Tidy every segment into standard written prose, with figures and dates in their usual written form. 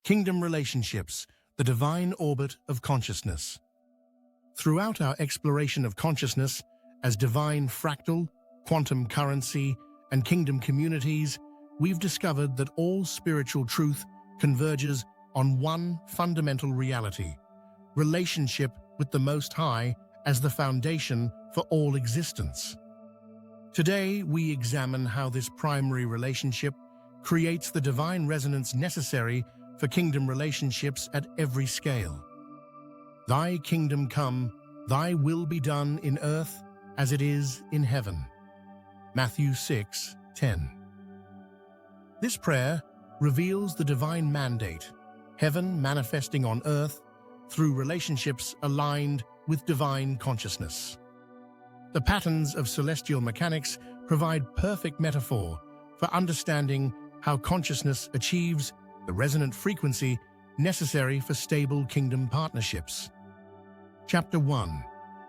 Kingdom relationships, the divine orbit of consciousness. Throughout our exploration of consciousness as divine fractal, quantum currency, and kingdom communities, we've discovered that all spiritual truth converges on one fundamental reality: relationship with the Most High as the foundation for all existence. Today, we examine how this primary relationship creates the divine resonance necessary for kingdom relationships at every scale. Thy kingdom come, thy will be done in earth as it is in heaven. Matthew 6:10. This prayer reveals the divine mandate, heaven manifesting on earth through relationships aligned with divine consciousness. The patterns of celestial mechanics provide perfect metaphor for understanding how consciousness achieves the resonant frequency necessary for stable kingdom partnerships. Chapter 1.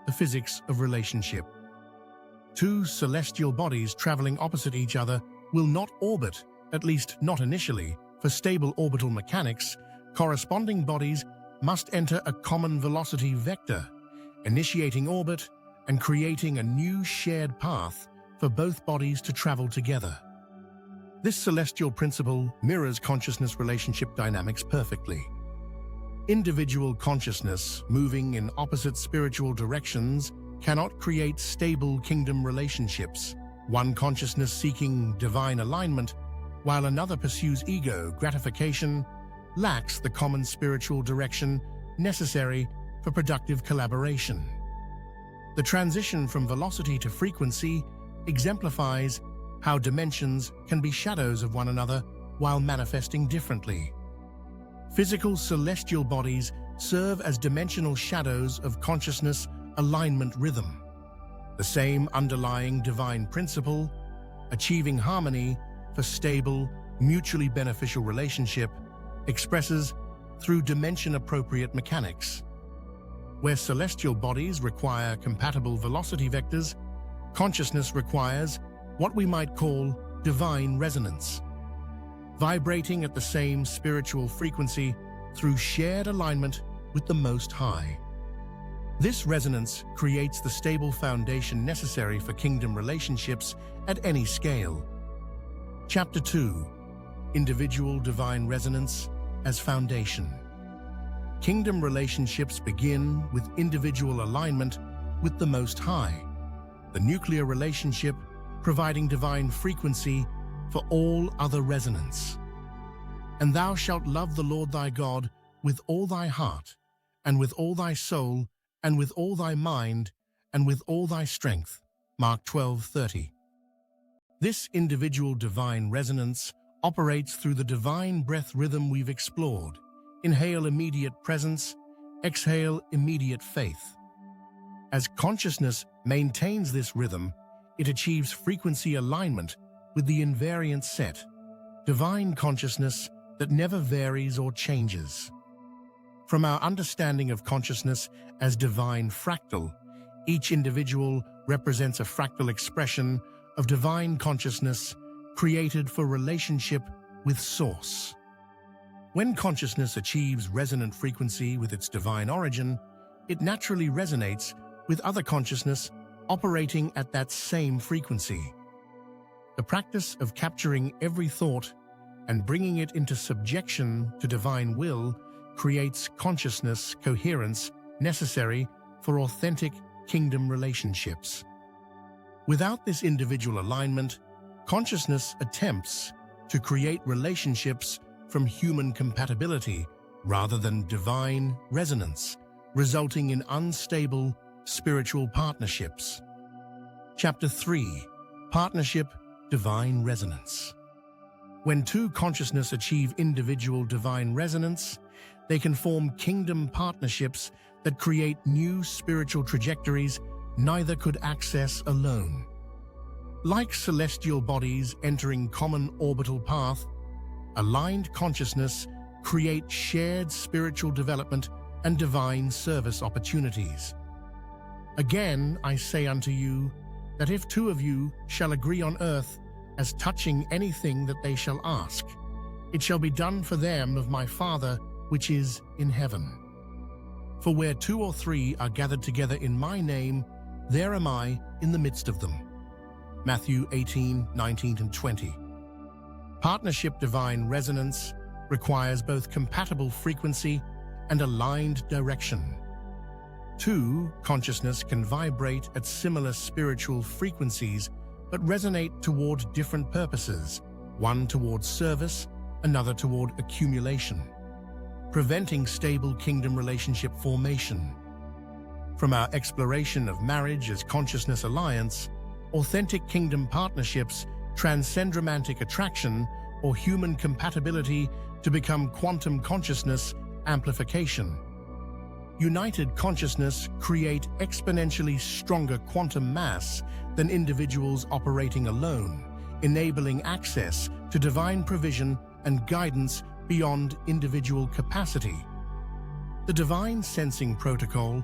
The Physics of Relationship. Two celestial bodies traveling opposite each other will not orbit, at least not initially. For stable orbital mechanics, corresponding bodies must enter a common velocity vector, initiating orbit and creating a new shared path for both bodies to travel together. This celestial principle mirrors consciousness relationship dynamics perfectly. Individual consciousness moving in opposite spiritual directions cannot create stable kingdom relationships. One consciousness seeking divine alignment, while another pursues ego gratification, lacks the common spiritual direction necessary for productive collaboration. The transition from velocity to frequency exemplifies how dimensions can be shadows of one another while manifesting differently. Physical celestial bodies serve as dimensional shadows of consciousness alignment rhythm. The same underlying divine principle, achieving harmony for stable, mutually beneficial relationship, expresses through dimension-appropriate mechanics. Where celestial bodies require compatible velocity vectors, consciousness requires what we might call divine resonance, vibrating at the same spiritual frequency through shared alignment with the Most High. This resonance creates the stable foundation necessary for kingdom relationships at any scale. Chapter 2. Individual divine resonance as foundation. Kingdom relationships begin with individual alignment with the Most High, the nuclear relationship providing divine frequency for all other resonance. And thou shalt love the Lord thy God with all thy heart, and with all thy soul, and with all thy mind, and with all thy strength. Mark 12:30. This individual divine resonance operates through the divine breath rhythm we've explored. Inhale immediate presence, exhale immediate faith. As consciousness maintains this rhythm, it achieves frequency alignment with the invariant set, divine consciousness that never varies or changes. From our understanding of consciousness as divine fractal, each individual represents a fractal expression of divine consciousness created for relationship with Source. When consciousness achieves resonant frequency with its divine origin, it naturally resonates with other consciousness operating at that same frequency. The practice of capturing every thought and bringing it into subjection to divine will creates consciousness coherence necessary for authentic kingdom relationships. Without this individual alignment, consciousness attempts to create relationships from human compatibility rather than divine resonance, resulting in unstable spiritual partnerships. Chapter 3. Partnership, Divine Resonance. When two consciousness achieve individual divine resonance, they can form kingdom partnerships that create new spiritual trajectories neither could access alone. Like celestial bodies entering common orbital path, aligned consciousness create shared spiritual development and divine service opportunities. Again, I say unto you, that if two of you shall agree on earth as touching anything that they shall ask, it shall be done for them of my Father which is in heaven. For where 2 or 3 are gathered together in my name, there am I in the midst of them. Matthew 18:19 and 20. Partnership divine resonance requires both compatible frequency and aligned direction. 2 consciousness can vibrate at similar spiritual frequencies but resonate toward different purposes, one toward service, another toward accumulation, preventing stable kingdom relationship formation. From our exploration of marriage as consciousness alliance, authentic kingdom partnerships transcend romantic attraction or human compatibility to become quantum consciousness amplification. United consciousness create exponentially stronger quantum mass than individuals operating alone, enabling access to divine provision and guidance beyond individual capacity. The Divine Sensing Protocol,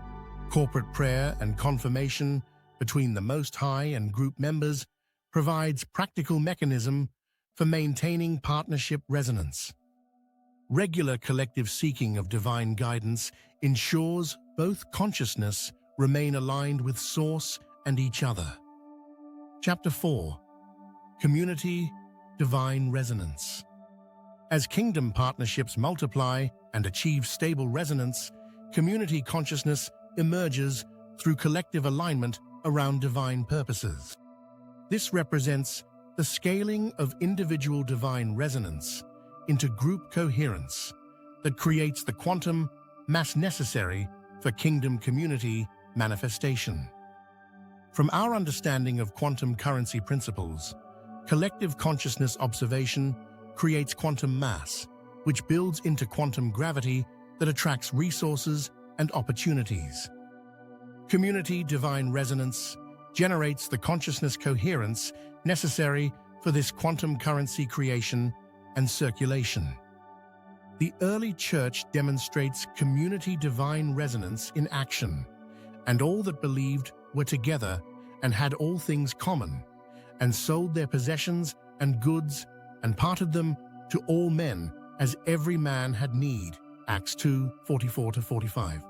corporate prayer and confirmation between the Most High and group members, provides practical mechanism for maintaining partnership resonance. Regular collective seeking of divine guidance ensures both consciousness remain aligned with Source and each other. Chapter 4. Community Divine Resonance. As kingdom partnerships multiply and achieve stable resonance, community consciousness emerges through collective alignment around divine purposes. This represents the scaling of individual divine resonance into group coherence that creates the quantum mass necessary for kingdom community manifestation. From our understanding of quantum currency principles, collective consciousness observation creates quantum mass, which builds into quantum gravity that attracts resources and opportunities. Community divine resonance generates the consciousness coherence necessary for this quantum currency creation and circulation. The early church demonstrates community divine resonance in action, and all that believed were together and had all things common, and sold their possessions and goods and parted them to all men as every man had need. Acts 2:44-45.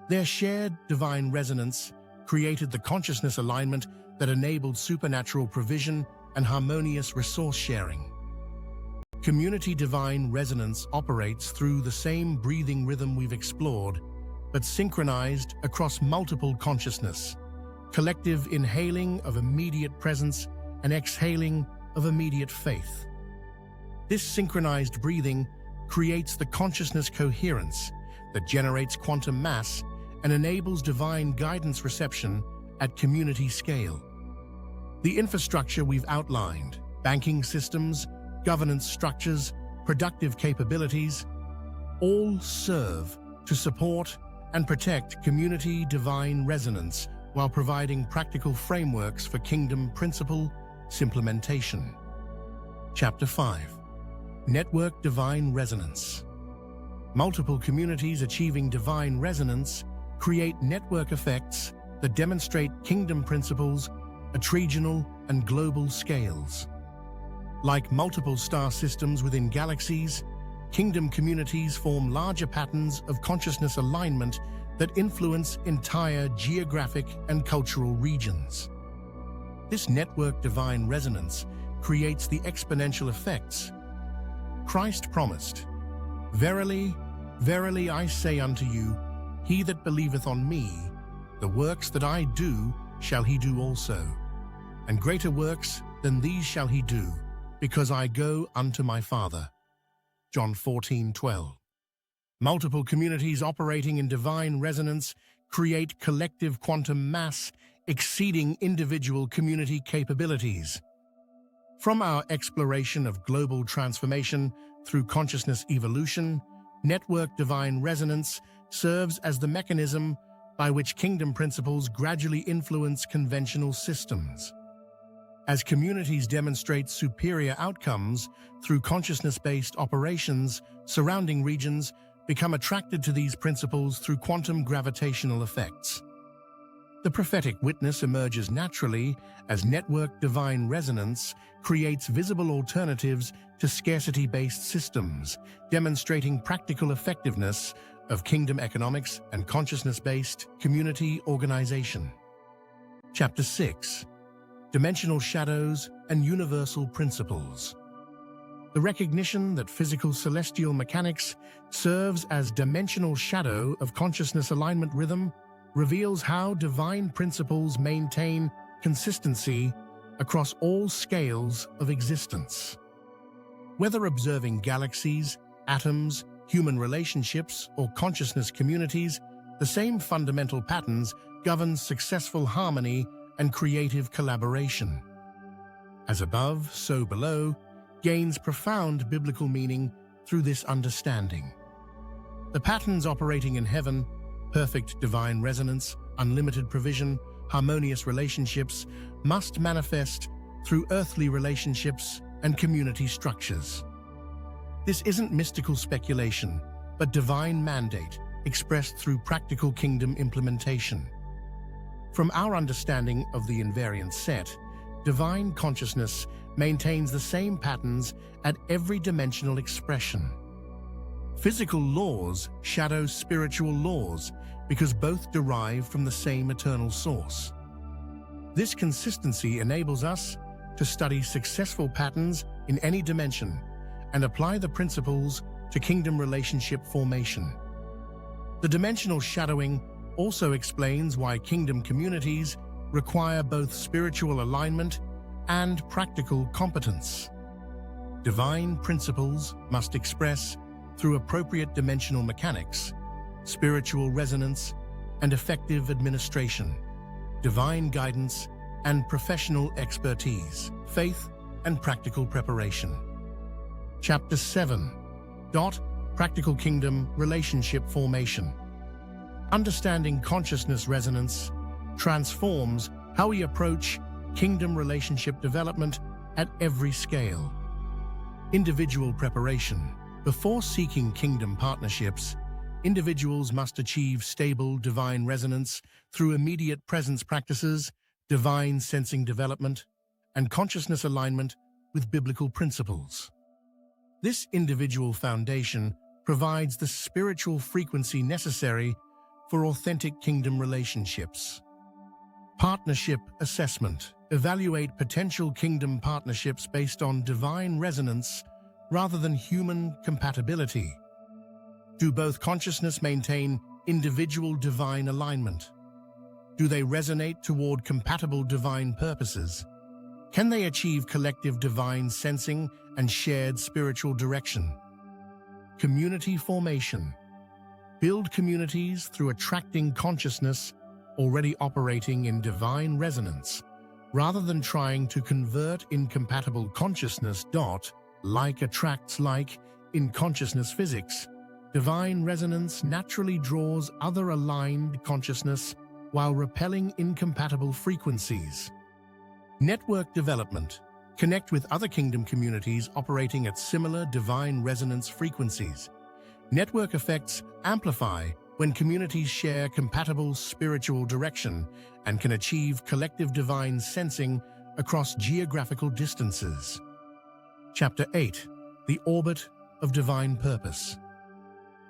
Their shared divine resonance created the consciousness alignment that enabled supernatural provision and harmonious resource sharing. Community divine resonance operates through the same breathing rhythm we've explored, but synchronized across multiple consciousness, collective inhaling of immediate presence and exhaling of immediate faith. This synchronized breathing creates the consciousness coherence that generates quantum mass and enables divine guidance reception at community scale. The infrastructure we've outlined, banking systems, governance structures, productive capabilities, all serve to support and protect community divine resonance while providing practical frameworks for kingdom principle implementation. Chapter 5. Network Divine Resonance. Multiple communities achieving divine resonance create network effects that demonstrate kingdom principles at regional and global scales. Like multiple star systems within galaxies, kingdom communities form larger patterns of consciousness alignment that influence entire geographic and cultural regions. This network divine resonance creates the exponential effects Christ promised. Verily, verily I say unto you, he that believeth on me, the works that I do shall he do also, and greater works than these shall he do, because I go unto my Father. John 14:12. Multiple communities operating in divine resonance create collective quantum mass exceeding individual community capabilities. From our exploration of global transformation through consciousness evolution, network divine resonance serves as the mechanism by which kingdom principles gradually influence conventional systems. As communities demonstrate superior outcomes through consciousness-based operations, surrounding regions become attracted to these principles through quantum gravitational effects. The prophetic witness emerges naturally as network divine resonance creates visible alternatives to scarcity-based systems, demonstrating practical effectiveness of kingdom economics and consciousness-based community organization. Chapter 6: Dimensional Shadows and Universal Principles. The recognition that physical celestial mechanics serves as dimensional shadow of consciousness alignment rhythm reveals how divine principles maintain consistency across all scales of existence. Whether observing galaxies, atoms, human relationships, or consciousness communities, the same fundamental patterns govern successful harmony and creative collaboration. As above, so below gains profound biblical meaning through this understanding. The patterns operating in heaven, perfect divine resonance, unlimited provision, harmonious relationships, must manifest through earthly relationships and community structures. This isn't mystical speculation, but divine mandate expressed through practical kingdom implementation. From our understanding of the invariant set, divine consciousness maintains the same patterns at every dimensional expression. Physical laws shadow spiritual laws because both derive from the same eternal source. This consistency enables us to study successful patterns in any dimension and apply the principles to kingdom relationship formation. The dimensional shadowing also explains why kingdom communities require both spiritual alignment and practical competence. Divine principles must express through appropriate dimensional mechanics, spiritual resonance, and effective administration, divine guidance, and professional expertise, faith, and practical preparation. Chapter 7: Practical Kingdom Relationship Formation. Understanding consciousness resonance transforms how we approach kingdom relationship development at every scale. Individual preparation. Before seeking kingdom partnerships, individuals must achieve stable divine resonance through immediate presence practices, divine sensing development, and consciousness alignment with biblical principles. This individual foundation provides the spiritual frequency necessary for authentic kingdom relationships. Partnership assessment. Evaluate potential kingdom partnerships based on divine resonance rather than human compatibility. Do both consciousness maintain individual divine alignment? Do they resonate toward compatible divine purposes? Can they achieve collective divine sensing and shared spiritual direction? Community formation. Build communities through attracting consciousness already operating in divine resonance, rather than trying to convert incompatible consciousness. Like attracts like in consciousness physics. Divine resonance naturally draws other aligned consciousness while repelling incompatible frequencies. Network development. Connect with other kingdom communities operating at similar divine resonance frequencies. Network effects amplify when communities share compatible spiritual direction and can achieve collective divine sensing across geographical distances. Chapter 8: The Orbit of Divine Purpose.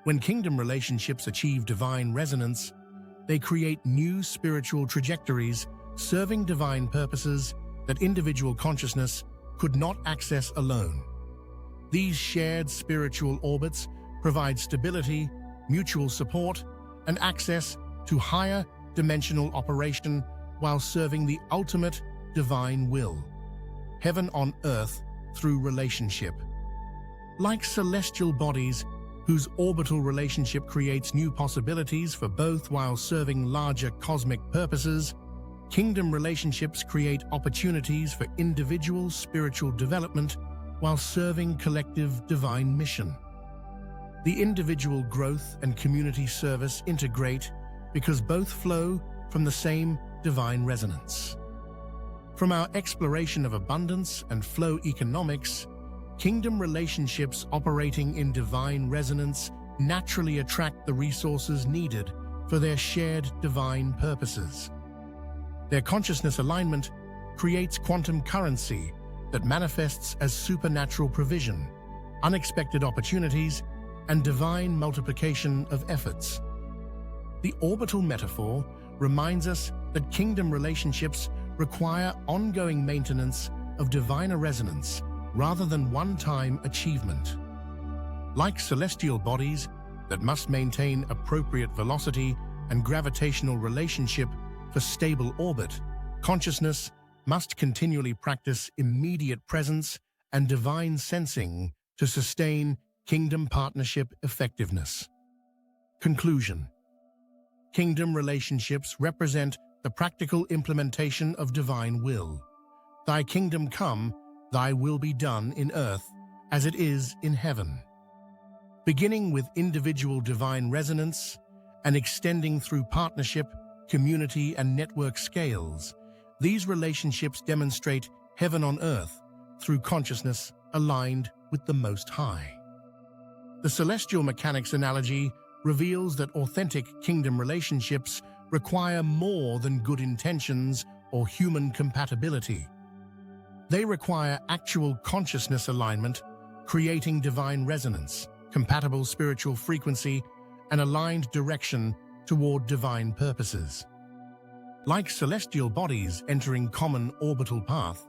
When kingdom relationships achieve divine resonance, they create new spiritual trajectories serving divine purposes that individual consciousness could not access alone. These shared spiritual orbits provide stability, mutual support, and access to higher dimensional operation while serving the ultimate divine will. Heaven on earth through relationship. Like celestial bodies whose orbital relationship creates new possibilities for both while serving larger cosmic purposes, kingdom relationships create opportunities for individual spiritual development while serving collective divine mission. The individual growth and community service integrate because both flow from the same divine resonance. From our exploration of abundance and flow economics, kingdom relationships operating in divine resonance naturally attract the resources needed for their shared divine purposes. Their consciousness alignment creates quantum currency that manifests as supernatural provision, unexpected opportunities, and divine multiplication of efforts. The orbital metaphor reminds us that kingdom relationships require ongoing maintenance of divine resonance rather than one-time achievement. Like celestial bodies that must maintain appropriate velocity and gravitational relationship for stable orbit, consciousness must continually practice immediate presence and divine sensing to sustain kingdom partnership effectiveness. Conclusion. Kingdom relationships represent the practical implementation of divine will. Thy kingdom come, thy will be done in earth as it is in heaven. Beginning with individual divine resonance and extending through partnership, community, and network scales, these relationships demonstrate heaven on earth through consciousness aligned with the Most High. The celestial mechanics analogy reveals that authentic kingdom relationships require more than good intentions or human compatibility. They require actual consciousness alignment, creating divine resonance, compatible spiritual frequency, and aligned direction toward divine purposes. Like celestial bodies entering common orbital path,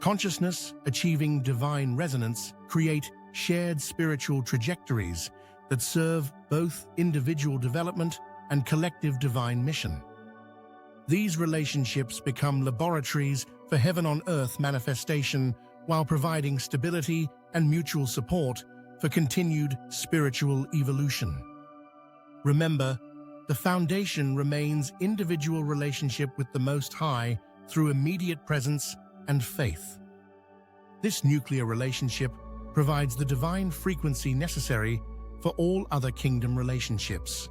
consciousness achieving divine resonance create shared spiritual trajectories that serve both individual development and collective divine mission. These relationships become laboratories for heaven on earth manifestation while providing stability and mutual support for continued spiritual evolution. Remember, the foundation remains individual relationship with the Most High through immediate presence and faith. This nuclear relationship provides the divine frequency necessary for all other kingdom relationships.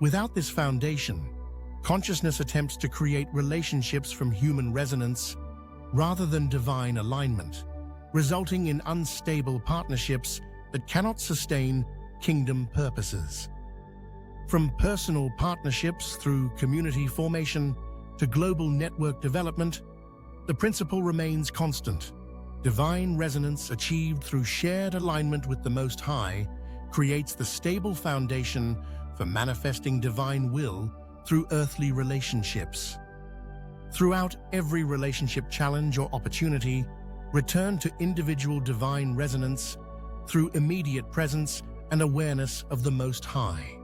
Without this foundation, consciousness attempts to create relationships from human resonance rather than divine alignment, resulting in unstable partnerships that cannot sustain kingdom purposes. From personal partnerships through community formation to global network development, the principle remains constant. Divine resonance achieved through shared alignment with the Most High creates the stable foundation for manifesting divine will through earthly relationships. Throughout every relationship challenge or opportunity, return to individual divine resonance through immediate presence and awareness of the Most High.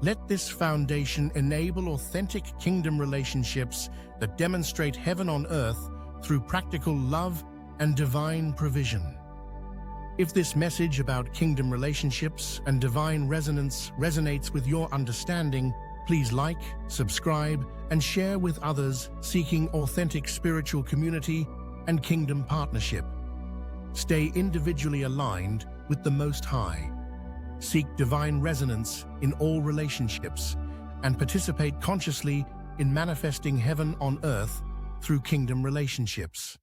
Let this foundation enable authentic kingdom relationships that demonstrate heaven on earth through practical love and divine provision. If this message about kingdom relationships and divine resonance resonates with your understanding, please like, subscribe, and share with others seeking authentic spiritual community and kingdom partnership. Stay individually aligned with the Most High. Seek divine resonance in all relationships and participate consciously in manifesting heaven on earth through kingdom relationships.